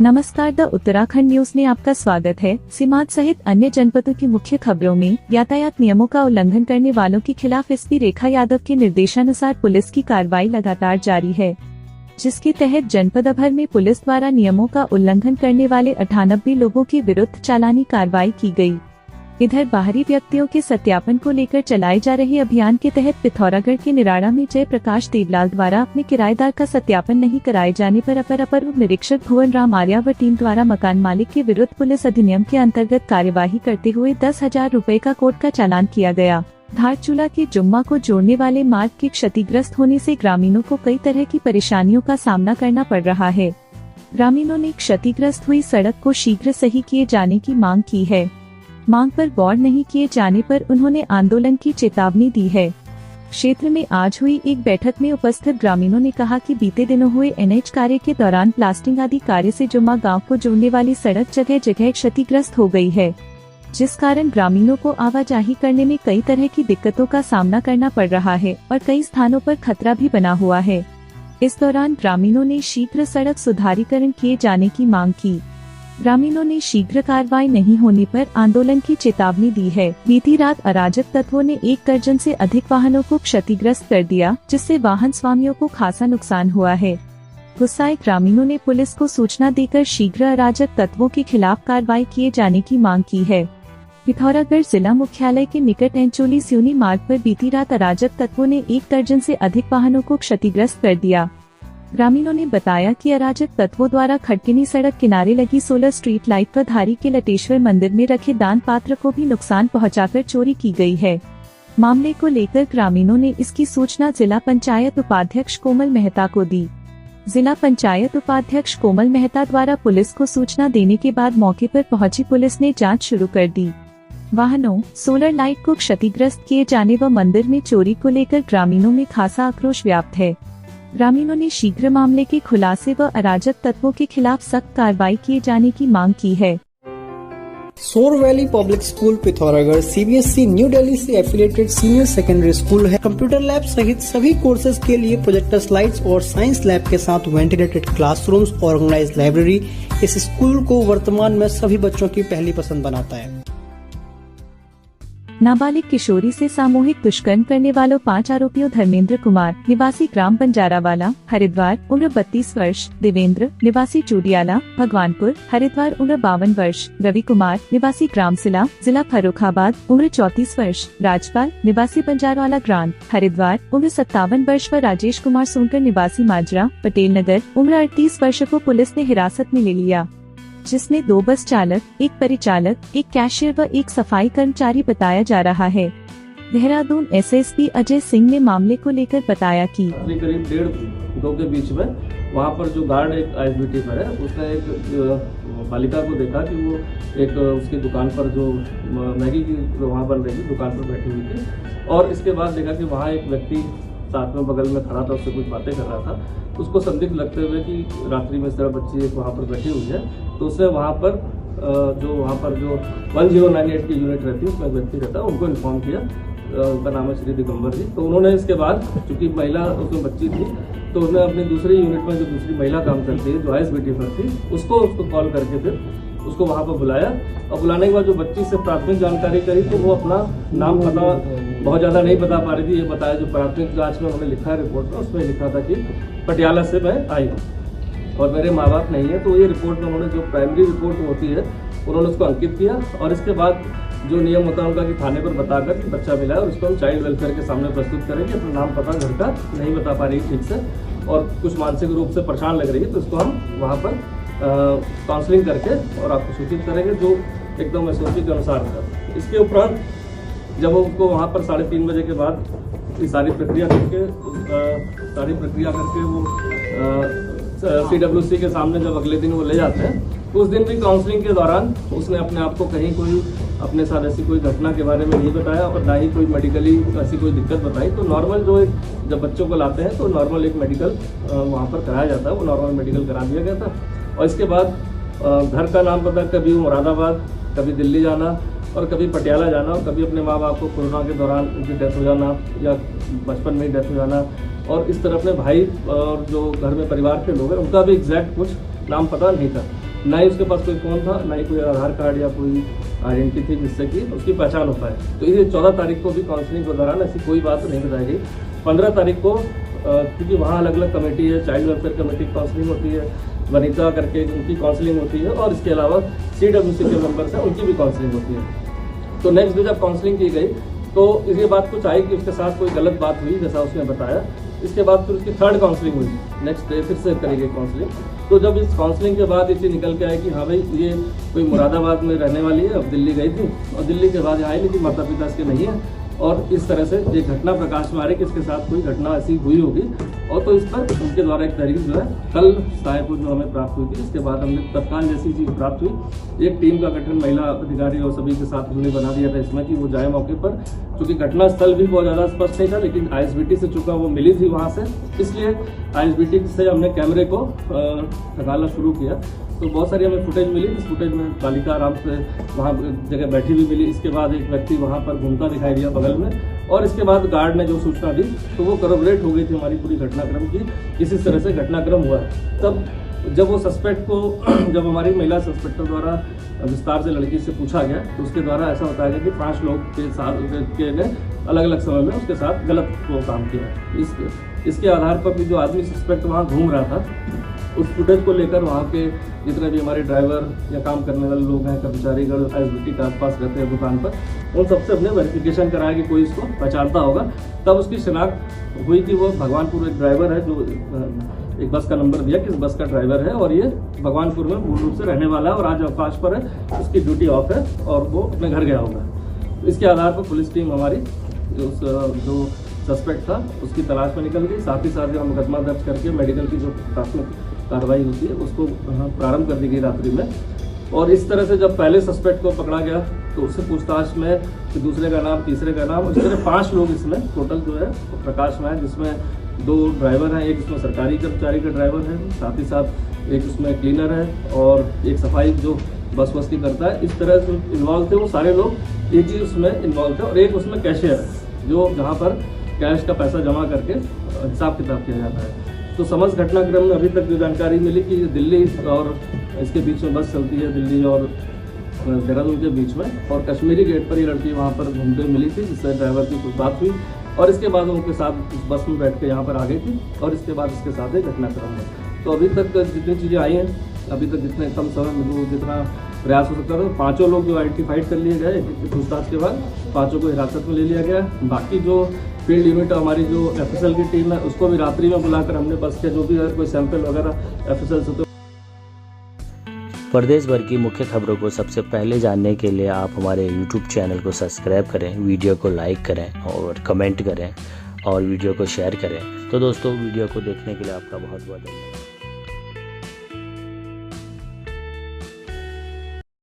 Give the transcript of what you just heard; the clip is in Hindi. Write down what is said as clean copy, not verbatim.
नमस्कार, द उत्तराखंड न्यूज में आपका स्वागत है। सीमांत सहित अन्य जनपदों की मुख्य खबरों में यातायात नियमों का उल्लंघन करने वालों के खिलाफ एसपी रेखा यादव के निर्देशानुसार पुलिस की कार्रवाई लगातार जारी है, जिसके तहत जनपद भर में पुलिस द्वारा नियमों का उल्लंघन करने वाले 98 लोगों के विरुद्ध चालानी कार्रवाई की गई। इधर बाहरी व्यक्तियों के सत्यापन को लेकर चलाए जा रहे अभियान के तहत पिथौरागढ़ के निराड़ा में जय प्रकाश देवलाल द्वारा अपने किराएदार का सत्यापन नहीं कराए जाने पर अपर उप निरीक्षक भुवन राम आर्या व टीम द्वारा मकान मालिक के विरुद्ध पुलिस अधिनियम के अंतर्गत कार्यवाही करते हुए 10,000 रुपए का कोर्ट का चालान किया गया। धारचूला के जुम्मा को जोड़ने वाले मार्ग के क्षतिग्रस्त होने से ग्रामीणों को कई तरह की परेशानियों का सामना करना पड़ रहा है। ग्रामीणों ने क्षतिग्रस्त हुई सड़क को शीघ्र सही किए जाने की मांग की है। मांग पर गौर नहीं किए जाने पर उन्होंने आंदोलन की चेतावनी दी है। क्षेत्र में आज हुई एक बैठक में उपस्थित ग्रामीणों ने कहा कि बीते दिनों हुए एनएच कार्य के दौरान प्लास्टिंग आदि कार्य से जुम्मा गांव को जोड़ने वाली सड़क जगह जगह क्षतिग्रस्त हो गई है, जिस कारण ग्रामीणों को आवाजाही करने में कई तरह की दिक्कतों का सामना करना पड़ रहा है और कई स्थानों पर खतरा भी बना हुआ है। इस दौरान ग्रामीणों ने शीघ्र सड़क सुधारीकरण किए जाने की मांग की। ग्रामीणों ने शीघ्र कार्रवाई नहीं होने पर आंदोलन की चेतावनी दी है। बीती रात अराजक तत्वों ने 1 दर्जन से अधिक वाहनों को क्षतिग्रस्त कर दिया, जिससे वाहन स्वामियों को खासा नुकसान हुआ है। गुस्साए ग्रामीणों ने पुलिस को सूचना देकर शीघ्र अराजक तत्वों के खिलाफ कार्रवाई किए जाने की मांग की है। पिथौरागढ़ जिला मुख्यालय के निकट एंचोली सिवनी मार्ग पर बीती रात अराजक तत्वों ने 1 दर्जन से अधिक वाहनों को क्षतिग्रस्त कर दिया। ग्रामीणों ने बताया कि अराजक तत्वों द्वारा खड़किनी सड़क किनारे लगी 16 स्ट्रीट लाइट पर धारी के लटेश्वर मंदिर में रखे दान पात्र को भी नुकसान पहुंचाकर चोरी की गई है। मामले को लेकर ग्रामीणों ने इसकी सूचना जिला पंचायत उपाध्यक्ष कोमल मेहता को दी। जिला पंचायत उपाध्यक्ष कोमल मेहता द्वारा पुलिस को सूचना देने के बाद मौके पर पहुंची पुलिस ने जाँच शुरू कर दी। वाहनों, सोलर लाइट को क्षतिग्रस्त किए जाने व मंदिर में चोरी को लेकर ग्रामीणों में खासा आक्रोश व्याप्त है। ग्रामीणों ने शीघ्र मामले के खुलासे व अराजक तत्वों के खिलाफ सख्त कार्रवाई किए जाने की मांग की है। सोर valley public school Pithoragarh CBSE new Delhi से एफिलिएटेड सीनियर सेकेंडरी स्कूल है। कंप्यूटर लैब सहित सभी कोर्सेज के लिए प्रोजेक्टर स्लाइड्स और साइंस लैब के साथ वेंटिलेटेड क्लासरूम्स, ऑर्गेनाइज्ड लाइब्रेरी इस स्कूल को वर्तमान में सभी बच्चों की पहली पसंद बनाता है। नाबालिग किशोरी से सामूहिक दुष्कर्म करने वालों 5 आरोपियों धर्मेंद्र कुमार निवासी ग्राम बंजारावाला हरिद्वार उम्र 32 वर्ष, देवेंद्र निवासी चूडियाला भगवानपुर हरिद्वार उम्र 52 वर्ष, रवि कुमार निवासी ग्राम सिला जिला फर्रुखाबाद उम्र 34 वर्ष, राजपाल निवासी बंजारवाला ग्रांट हरिद्वार उम्र 57 वर्ष व राजेश कुमार सोनकर निवासी माजरा पटेल नगर उम्र 38 वर्ष को पुलिस ने हिरासत में ले लिया, जिसमें 2 बस चालक, 1 परिचालक, 1 कैशियर व 1 सफाई कर्मचारी बताया जा रहा है। देहरादून एसएसपी अजय सिंह ने मामले को लेकर बताया कि करीब 1:30-2 के बीच में वहाँ पर जो गार्ड एक आईएसबीटी पर है, उसने एक बालिका को देखा कि वो एक उसकी दुकान पर जो मैगी की वहाँ बन रही थी दुकान पर बैठी हुई थी, और इसके बाद देखा कि वहाँ एक व्यक्ति साथ में बगल में खड़ा था, उससे कुछ बातें कर रहा था। उसको संदिग्ध लगते हुए कि रात्रि में इस तरह बच्ची एक वहाँ पर बैठी हुई है, तो उसने वहाँ पर जो 1098 की यूनिट रहती है उसमें व्यक्ति रहता है, उनको इन्फॉर्म किया। उनका नाम है श्री दिगंबर जी। तो उन्होंने इसके बाद चूँकि महिला उसमें बच्ची थी, तो उन्होंने अपनी दूसरी यूनिट में जो दूसरी महिला काम करती है जो आईएसबीटी पर थी, उसको कॉल करके फिर उसको वहाँ पर बुलाया, और बुलाने के बाद जो बच्ची से प्राथमिक जानकारी करी तो वो अपना नाम पता बहुत ज़्यादा नहीं बता पा रही थी। ये बताया जो प्राथमिक जांच में उन्होंने लिखा है रिपोर्ट में, उसमें लिखा था कि पटियाला से मैं आई हूँ और मेरे माँ बाप नहीं है। तो ये रिपोर्ट में उन्होंने जो प्राइमरी रिपोर्ट होती है उन्होंने उसको अंकित किया, और इसके बाद जो नियम होता है उनका कि थाने पर बताकर कि बच्चा मिला है और उसको हम चाइल्ड वेलफेयर के सामने प्रस्तुत करेंगे। अपना नाम पता घर का नहीं बता पा रही ठीक से और कुछ मानसिक रूप से परेशान लग रही है, तो इसको हम वहाँ पर काउंसलिंग करके और आपको सूचित करेंगे जो एकदम एसओपी के अनुसार है। इसके उपरांत जब उसको वहाँ पर 3:30 बजे के बाद ये सारी प्रक्रिया करके वो CWC के सामने जब अगले दिन वो ले जाते हैं, तो उस दिन भी काउंसलिंग के दौरान उसने अपने आप को कहीं कोई अपने साथ ऐसी कोई घटना के बारे में नहीं बताया और ना ही कोई मेडिकली ऐसी कोई दिक्कत बताई। तो नॉर्मल जो जब बच्चों को लाते हैं तो नॉर्मल एक मेडिकल वहाँ पर कराया जाता है, वो नॉर्मल मेडिकल करा दिया गया था। और इसके बाद घर का नाम पता, कभी मुरादाबाद, कभी दिल्ली जाना और कभी पटियाला जाना, और कभी अपने माँ बाप को कोरोना के दौरान उनकी डेथ हो जाना या बचपन में ही डेथ हो जाना, और इस तरह अपने भाई और जो घर में परिवार के लोग हैं उनका भी एग्जैक्ट कुछ नाम पता नहीं था, ना ही उसके पास कोई फ़ोन था, ना ही कोई आधार कार्ड या कोई आइडेंटिटी थी जिससे कि उसकी पहचान हो पाए। तो ये 14 तारीख को भी काउंसलिंग के दौरान ऐसी कोई बात नहीं बताई गई। 15 तारीख को क्योंकि वहाँ अलग अलग कमेटी है, चाइल्ड वेलफेयर कमेटी की काउंसलिंग होती है, वनिता करके उनकी काउंसलिंग होती है, और इसके अलावा CWC के मेंबर्स हैं उनकी भी काउंसलिंग होती है। तो नेक्स्ट डे जब काउंसलिंग की गई तो ये बात कुछ आई कि उसके साथ कोई गलत बात हुई जैसा उसने बताया। इसके बाद फिर उसकी 3rd काउंसलिंग हुई, नेक्स्ट डे फिर से करी गई काउंसलिंग। तो जब इस काउंसलिंग के बाद ये चीज़ निकल के आई कि हाँ भाई ये कोई मुरादाबाद में रहने वाली है, अब दिल्ली गई थी और दिल्ली के बाद यहाँ आई, लेकिन माता पिता इसके नहीं है, और इस तरह से एक घटना प्रकाश में आ रही कि इसके साथ कोई घटना ऐसी हुई होगी। और तो इस पर उनके द्वारा एक तहरीर जो है कल साहेबपुर जो हमें प्राप्त हुई थी, इसके बाद हमने तत्काल जैसी चीज़ प्राप्त हुई, एक टीम का गठन महिला अधिकारी और सभी के साथ हमने बना दिया था इसमें कि वो जाए मौके पर, क्योंकि घटना स्थल भी बहुत ज़्यादा स्पष्ट नहीं था, लेकिन ISBT से चूँकि वो मिली थी वहाँ से, इसलिए ISBT से हमने कैमरे को खंगालना शुरू किया। तो बहुत सारी हमें फुटेज मिली, इस फुटेज में बालिका आराम से वहाँ जगह बैठी हुई मिली। इसके बाद एक व्यक्ति वहाँ पर घूमता दिखाई दिया बगल में, और इसके बाद गार्ड ने जो सूचना दी तो वो करबोरेट हो गई थी हमारी पूरी घटनाक्रम की, इसी तरह से घटनाक्रम हुआ। तब जब वो सस्पेक्ट को जब हमारी महिला सस्पेक्टर द्वारा विस्तार से लड़की से पूछा गया तो उसके द्वारा ऐसा बताया गया कि 5 लोग के साथ ने अलग अलग समय में उसके साथ गलत काम किया। इसके आधार पर भी जो आदमी सस्पेक्ट वहाँ घूम रहा था, उस फुटेज को लेकर वहाँ के जितने भी हमारे ड्राइवर या काम करने वाले लोग हैं, कर्मचारीगण ISBT के आसपास रहते हैं दुकान पर, उन सबसे हमने वेरिफिकेशन कराया कि कोई इसको पहचानता होगा। तब उसकी शिनाख्त हुई कि वो भगवानपुर एक ड्राइवर है, जो एक बस का नंबर दिया कि इस बस का ड्राइवर है और ये भगवानपुर में मूल रूप से रहने वाला है और आज अवकाश पर है, उसकी ड्यूटी ऑफ है और वो अपने घर गया होगा। तो इसके आधार पर पुलिस टीम हमारी जो सस्पेक्ट था उसकी तलाश में निकल गई। साथ ही साथ जो मुकदमा दर्ज करके मेडिकल की जो प्राथमिक कार्रवाई होती है उसको प्रारंभ कर दी गई रात्रि में। और इस तरह से जब पहले सस्पेक्ट को पकड़ा गया तो उससे पूछताछ में फिर दूसरे का नाम, तीसरे का नाम, इस तरह 5 लोग इसमें टोटल जो है प्रकाश में है, जिसमें 2 ड्राइवर हैं, एक इसमें सरकारी कर्मचारी का ड्राइवर है, साथ ही साथ एक उसमें क्लीनर है और एक सफाई जो बस की करता है। इस तरह से इन्वॉल्व थे वो सारे लोग, एक ही उसमें इन्वॉल्व थे, और एक उसमें कैशियर है जो जहाँ पर कैश का पैसा जमा करके हिसाब किताब किया जाता है। तो समस्त घटनाक्रम में अभी तक जो जानकारी मिली कि दिल्ली और इसके बीच में बस चलती है, दिल्ली और देहरादून के बीच में, और कश्मीरी गेट पर ये लड़की वहाँ पर घूमते मिली थी, जिससे ड्राइवर की कुछ बात हुई और इसके बाद उनके साथ उस बस में बैठ के यहाँ पर आ गई थी और इसके बाद इसके साथ एक घटनाक्रम है। तो अभी तक जितनी चीज़ें आई हैं, अभी तक जितने कम समय में जो जितना प्रयास हो सकता था, 5 लोग जो आइडेंटिफाइड कर लिए गए, पूछताछ के बाद 5 को हिरासत में ले लिया गया। बाकी जो फील्ड यूनिट हमारी जो FSL की टीम है उसको भी रात्रि में बुलाकर हमने बस के जो भी अगर कोई सैंपल वगैरह FSL से। तो प्रदेश भर की मुख्य खबरों को सबसे पहले जानने के लिए आप हमारे YouTube चैनल को सब्सक्राइब करें, वीडियो को लाइक करें और कमेंट करें और वीडियो को शेयर करें। तो दोस्तों, वीडियो को देखने के लिए आपका बहुत बहुत धन्यवाद।